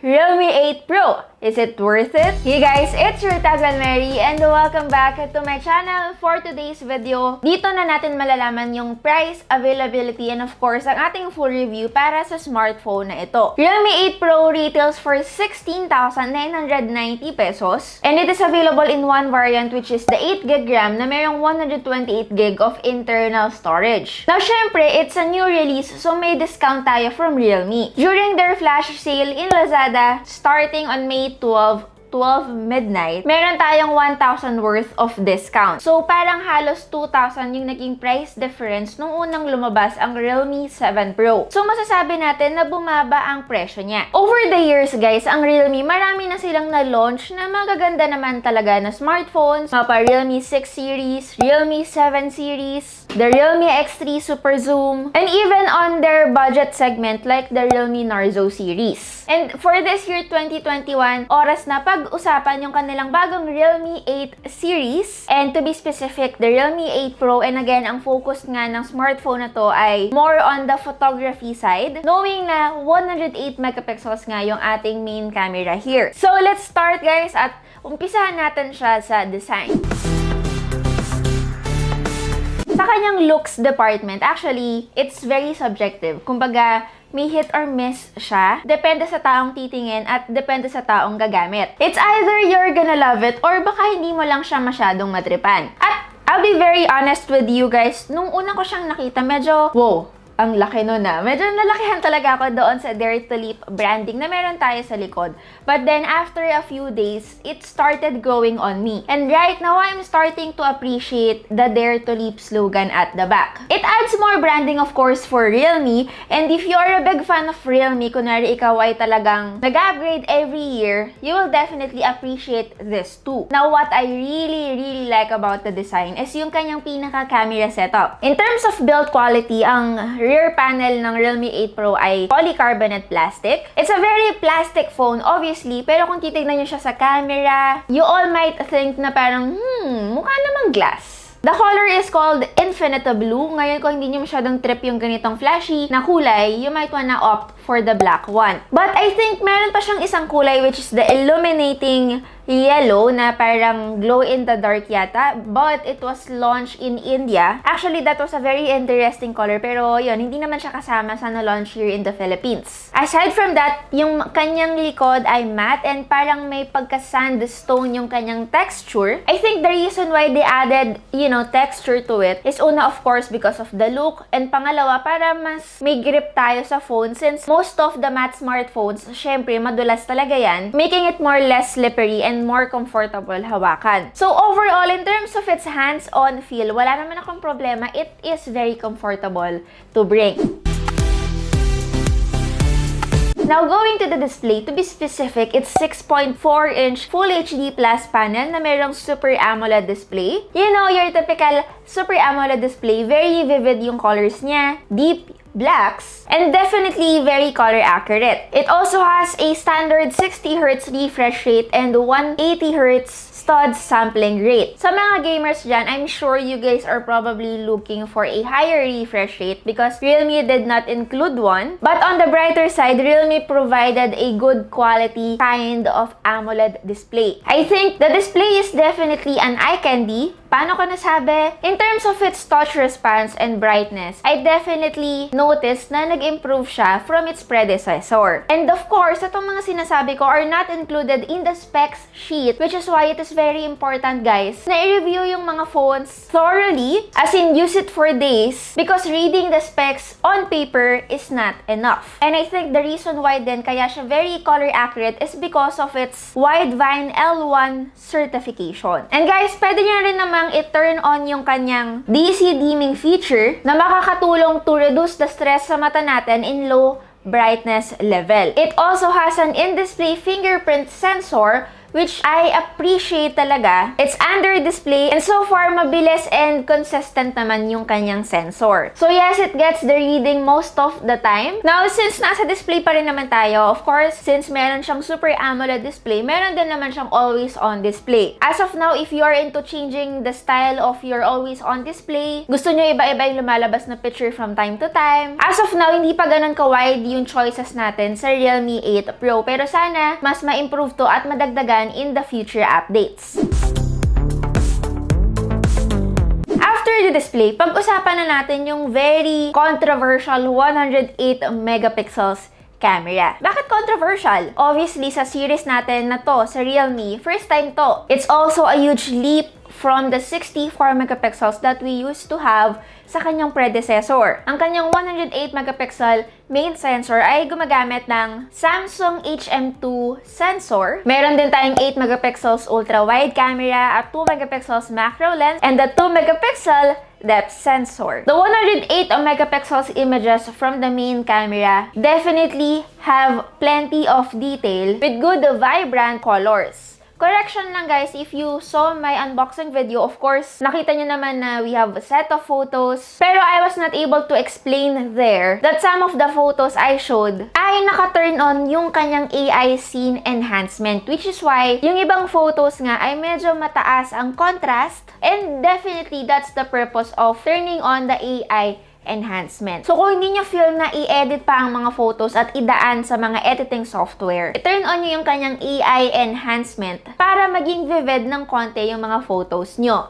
Realme 8 Pro. Is it worth it? Hey guys, it's your Taglan Mary and welcome back to my channel. For today's video, dito na natin malalaman yung price, availability, and of course, ang ating full review para sa smartphone na ito. Realme 8 Pro retails for 16,990 pesos and it is available in one variant which is the 8GB RAM na mayroong 128GB of internal storage. Now, syempre, it's a new release so may discount tayo from Realme. During their flash sale in Lazada, starting on May 12 midnight, meron tayong 1,000 worth of discount. So, parang halos 2,000 yung naging price difference nung unang lumabas ang Realme 7 Pro. So, masasabi natin na bumaba ang presyo niya. Over the years, guys, ang Realme, marami na silang na-launch na magaganda naman talaga na smartphones. Mga pa Realme 6 series, Realme 7 series, the Realme X3 Super Zoom, and even on their budget segment like the Realme Narzo series. And for this year, 2021, oras na pag-usapan yung kanilang bagong Realme 8 series. And to be specific, the Realme 8 Pro. And again, ang focus nga ng smartphone na to ay more on the photography side. Knowing na 108 megapixels nga yung ating main camera here. So, let's start guys at umpisahan natin siya sa design. Sa kanyang looks department, actually, it's very subjective. Kumbaga, may hit or miss siya. Depende sa taong titingin at depende sa taong gagamit. It's either you're gonna love it or baka hindi mo lang siya masyadong matripan. At I'll be very honest with you guys, nung una ko siyang nakita, medyo, wow, ang laki nun na. Medyo nalakihan talaga ako doon sa Dare to Leap branding na meron tayo sa likod. But then, after a few days, it started growing on me. And right now, I'm starting to appreciate the Dare to Leap slogan at the back. It adds more branding, of course, for Realme. And if you are a big fan of Realme, kunwari ikaw ay talagang nag-upgrade every year, you will definitely appreciate this too. Now, what I really like about the design is yung kanyang pinaka-camera setup. In terms of build quality, ang rear panel ng Realme 8 Pro ay polycarbonate plastic. It's a very plastic phone, obviously, pero kung titignan nyo siya sa camera, you all might think na parang, mukha namang glass. The color is called Infinite Blue. Ngayon, kung hindi nyo masyadong trip yung ganitong flashy na kulay, you might wanna opt for the black one. But I think meron pa siyang isang kulay which is the illuminating yellow na parang glow in the dark yata, but it was launched in India. Actually, that was a very interesting color, pero yun, hindi naman siya kasama sa na-launch here in the Philippines. Aside from that, yung kanyang likod ay matte and parang may pagka-sandstone yung kanyang texture. I think the reason why they added, texture to it is una, of course, because of the look, and pangalawa, para mas may grip tayo sa phone since most of the matte smartphones, syempre, madulas talaga yan, making it more less slippery and more comfortable hawakan. So overall, in terms of its hands-on feel, wala naman akong problema. It is very comfortable to bring. Now, going to the display, to be specific, it's 6.4-inch Full HD Plus panel na mayroong Super AMOLED display. You know, your typical Super AMOLED display, very vivid yung colors niya, deep blacks, and definitely very color accurate. It also has a standard 60Hz refresh rate and 180Hz studs sampling rate. Sa mga gamers dyan, I'm sure you guys are probably looking for a higher refresh rate because Realme did not include one. But on the brighter side, Realme provided a good quality kind of AMOLED display. I think the display is definitely an eye candy. Paano ko nasabi? In terms of its touch response and brightness, I definitely noticed na nag-improve siya from its predecessor. And of course, itong mga sinasabi ko are not included in the specs sheet, which is why it is very important, guys, na i-review yung mga phones thoroughly, as in use it for days, because reading the specs on paper is not enough. And I think the reason why then kaya siya very color accurate is because of its Widevine L1 certification. And guys, pwede nyo rin namang i-turn on yung kanyang DC dimming feature na makakatulong to reduce the stress sa mata natin in low brightness level. It also has an in-display fingerprint sensor which I appreciate talaga. It's under display and so far mabilis and consistent naman yung kanyang sensor. So yes, it gets the reading most of the time. Now, since nasa display pa rin naman tayo, of course, since meron siyang Super AMOLED display, meron din naman siyang always on display. As of now, if you are into changing the style of your always on display, gusto nyo iba-iba yung lumalabas na picture from time to time, as of now, hindi pa ganun ka-wide yung choices natin sa Realme 8 Pro. Pero sana, mas ma-improve to at madagdagan in the future updates. After the display, pag-usapan na natin yung very controversial 108 megapixels camera. Bakit controversial? Obviously, sa series natin na to, sa Realme, first time to. It's also a huge leap from the 64 megapixels that we used to have sa kanyang predecessor. Ang kanyang 108 megapixel main sensor ay gumagamit ng Samsung HM2 sensor. Meron din tayong 8 megapixels ultra-wide camera at 2 megapixels macro lens and the 2 megapixel depth sensor. The 108 megapixels images from the main camera definitely have plenty of detail with good vibrant colors. Correction lang guys, if you saw my unboxing video, of course, nakita nyo naman na we have a set of photos. Pero I was not able to explain there that some of the photos I showed ay naka-turn on yung kanyang AI scene enhancement. Which is why, yung ibang photos nga ay medyo mataas ang contrast. And definitely, that's the purpose of turning on the AI enhancement. So, kung hindi nyo feel na i-edit pa ang mga photos at idaan sa mga editing software, i-turn on nyo yung kanyang AI enhancement para maging vivid ng konti yung mga photos nyo.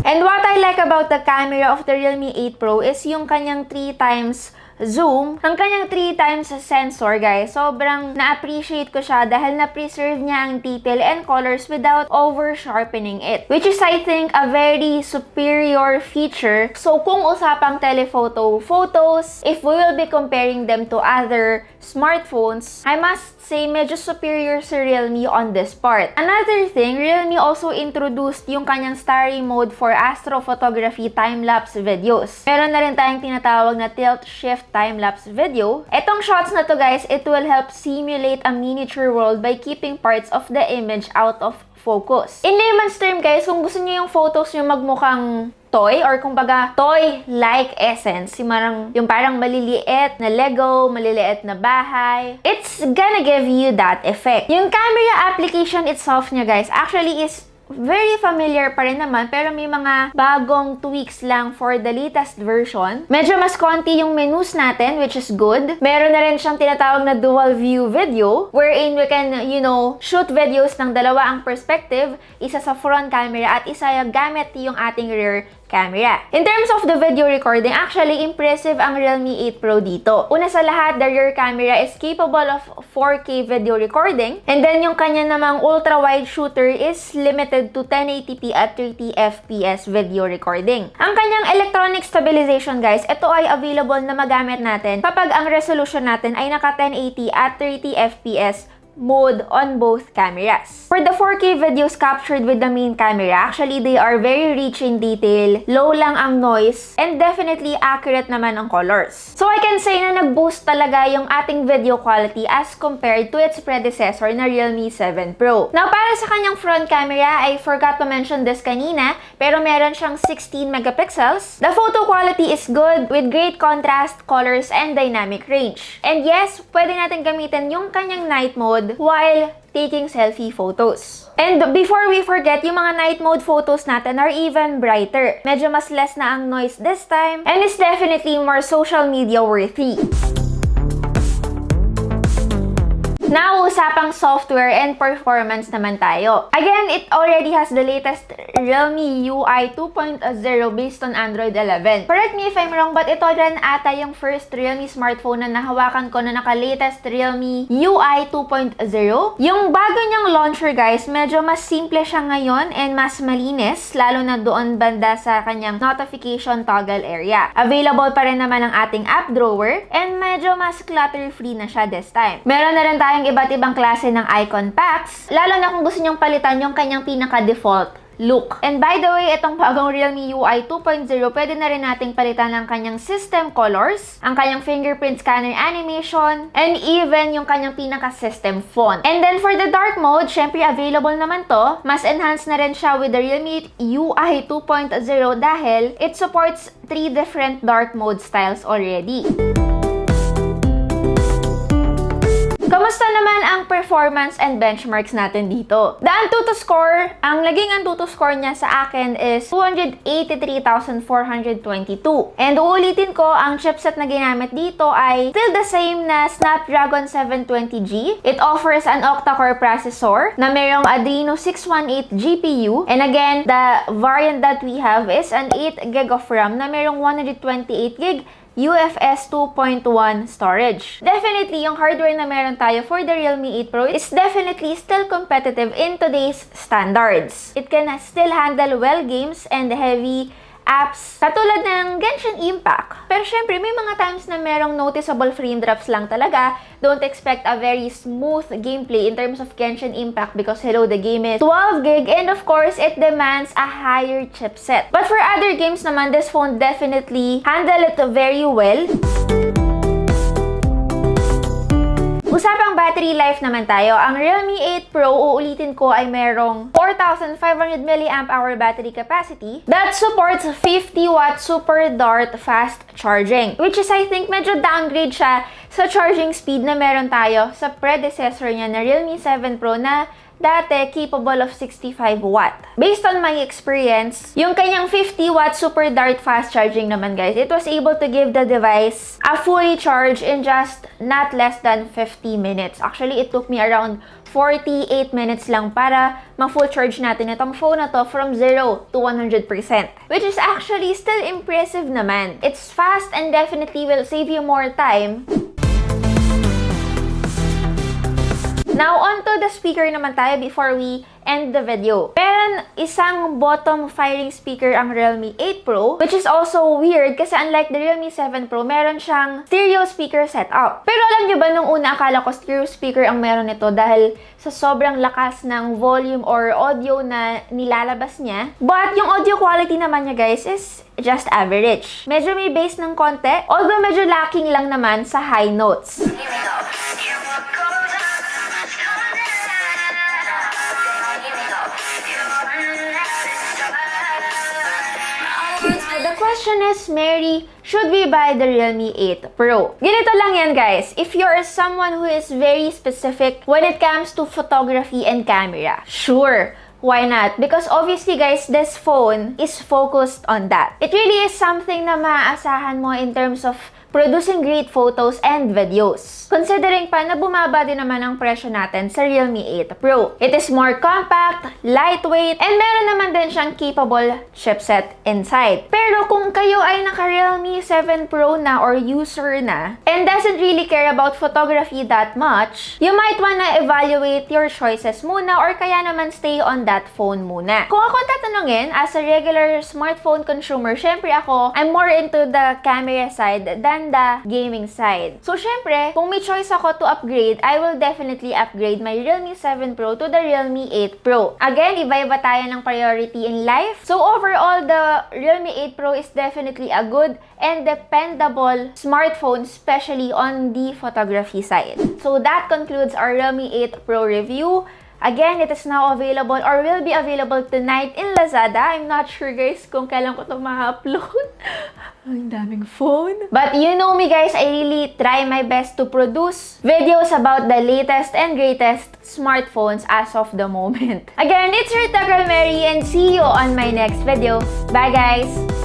And what I like about the camera of the Realme 8 Pro is yung kanyang 3 times zoom. Ang kanyang 3 times sensor, guys, sobrang na-appreciate ko siya dahil na-preserve niya ang detail and colors without over-sharpening it. Which is, I think, a very superior feature. So, kung usapang telephoto photos, if we will be comparing them to other smartphones, I must say medyo superior si Realme on this part. Another thing, Realme also introduced yung kanyang starry mode for astrophotography time-lapse videos. Meron na rin tayong tinatawag na tilt-shift time-lapse video. Etong shots na to guys, it will help simulate a miniature world by keeping parts of the image out of focus. In layman's term guys, kung gusto niyo yung photos niyo magmukhang toy or kumbaga toy-like essence, yung parang maliliit na Lego, maliliit na bahay, it's gonna give you that effect. Yung camera application itself niya guys, actually is very familiar pa rin naman, pero may mga bagong tweaks lang for the latest version. Medyo mas konti yung menus natin, which is good. Meron na rin siyang tinatawag na dual view video, wherein we can, shoot videos ng dalawa ang perspective, isa sa front camera at isa gamit yung ating rear camera. In terms of the video recording, actually impressive ang Realme 8 Pro dito. Una sa lahat, the rear camera is capable of 4K video recording, and then yung kanya namang ultra-wide shooter is limited to 1080p at 30 FPS video recording. Ang kanyang electronic stabilization guys, ito ay available na magamit natin kapag ang resolution natin ay naka 1080 at 30 FPS mode on both cameras. For the 4K videos captured with the main camera, actually they are very rich in detail, low lang ang noise, and definitely accurate naman ang colors. So I can say na nag-boost talaga yung ating video quality as compared to its predecessor na Realme 7 Pro. Now, para sa kanyang front camera, I forgot to mention this kanina, pero meron siyang 16 megapixels. The photo quality is good with great contrast, colors, and dynamic range. And yes, pwede natin gamitin yung kanyang night mode while taking selfie photos. And before we forget, yung mga night mode photos natin are even brighter. Medyo mas less na ang noise this time, and it's definitely more social media worthy. Now, usapang software and performance naman tayo. Again, it already has the latest Realme UI 2.0 based on Android 11. Correct me if I'm wrong, but ito rin ata yung first Realme smartphone na nahawakan ko na naka-latest Realme UI 2.0. Yung bago niyang launcher guys, medyo mas simple siya ngayon and mas malinis, lalo na doon banda sa kanyang notification toggle area. Available pa rin naman ang ating app drawer and medyo mas clutter-free na siya this time. Meron na rin tayong iba't ibang klase ng icon packs, lalo na kung gusto nyong palitan yung kanyang pinaka-default look. And by the way, itong bagong Realme UI 2.0, pwede na rin nating palitan ng kanyang system colors, ang kanyang fingerprint scanner animation, and even yung kanyang pinaka-system font. And then for the dark mode, syempre available naman to. Mas enhanced na rin siya with the Realme UI 2.0 dahil it supports 3 different dark mode styles already. Kamusta naman ang performance and benchmarks natin dito? The Antutu score, ang naging Antutu score niya sa akin is 283,422. And uulitin ko, ang chipset na ginamit dito ay still the same na Snapdragon 720G. It offers an octa-core processor na mayroong Adreno 618 GPU. And again, the variant that we have is an 8GB of RAM na mayroong 128GB UFS 2.1 storage. Definitely, yung hardware na meron tayo for the Realme 8 Pro is definitely still competitive in today's standards. It can still handle well games and heavy apps katulad ng Genshin Impact. Pero syempre, may mga times na merong noticeable frame drops lang talaga. Don't expect a very smooth gameplay in terms of Genshin Impact because hello, the game is 12GB and of course, it demands a higher chipset. But for other games naman, this phone definitely handle it very well. Usapang battery life naman tayo. Ang Realme 8 Pro, uulitin ko, ay merong 4,500 mAh battery capacity that supports 50W Super Dart fast charging. Which is, I think, medyo downgrade siya sa charging speed na meron tayo sa predecessor niya na Realme 7 Pro na dati capable of 65W. Based on my experience, yung kanyang 50W Super Dart fast charging naman guys, it was able to give the device a fully charge in just not less than 50 minutes. Actually, it took me around 48 minutes lang para ma-full charge natin itong phone na to from 0 to 100%. Which is actually still impressive naman. It's fast and definitely will save you more time. Now, onto the speaker naman tayo before we end the video. Meron isang bottom firing speaker ang Realme 8 Pro, which is also weird kasi unlike the Realme 7 Pro, meron siyang stereo speaker setup. Pero alam nyo ba, nung una akala ko stereo speaker ang meron nito dahil sa sobrang lakas ng volume or audio na nilalabas niya. But yung audio quality naman niya guys is just average. Medyo may bass ng konti, although medyo lacking lang naman sa high notes. The question is, Mary, should we buy the Realme 8 Pro? Ganito lang yan guys, if you're someone who is very specific when it comes to photography and camera, sure, why not? Because obviously guys, this phone is focused on that. It really is something na maaasahan mo in terms of producing great photos and videos. Considering pa na bumaba din naman ang presyo natin sa Realme 8 Pro. It is more compact, lightweight, and meron naman din siyang capable chipset inside. Pero kung kayo ay naka-Realme 7 Pro na or user na, and doesn't really care about photography that much, you might wanna evaluate your choices muna or kaya naman stay on that phone muna. Kung ako tatanungin, as a regular smartphone consumer, syempre ako, I'm more into the camera side than the gaming side. So, syempre, kung may choice ako to upgrade, I will definitely upgrade my Realme 7 Pro to the Realme 8 Pro. Again, iba-iba tayo ng priority in life. So, overall, the Realme 8 Pro is definitely a good and dependable smartphone, especially on the photography side. So, that concludes our Realme 8 Pro review. Again, it is now available or will be available tonight in Lazada. I'm not sure guys kung kailan ko ito ma-upload. Ang daming phone. But you know me guys, I really try my best to produce videos about the latest and greatest smartphones as of the moment. Again, it's your Girl Mary and see you on my next video. Bye guys!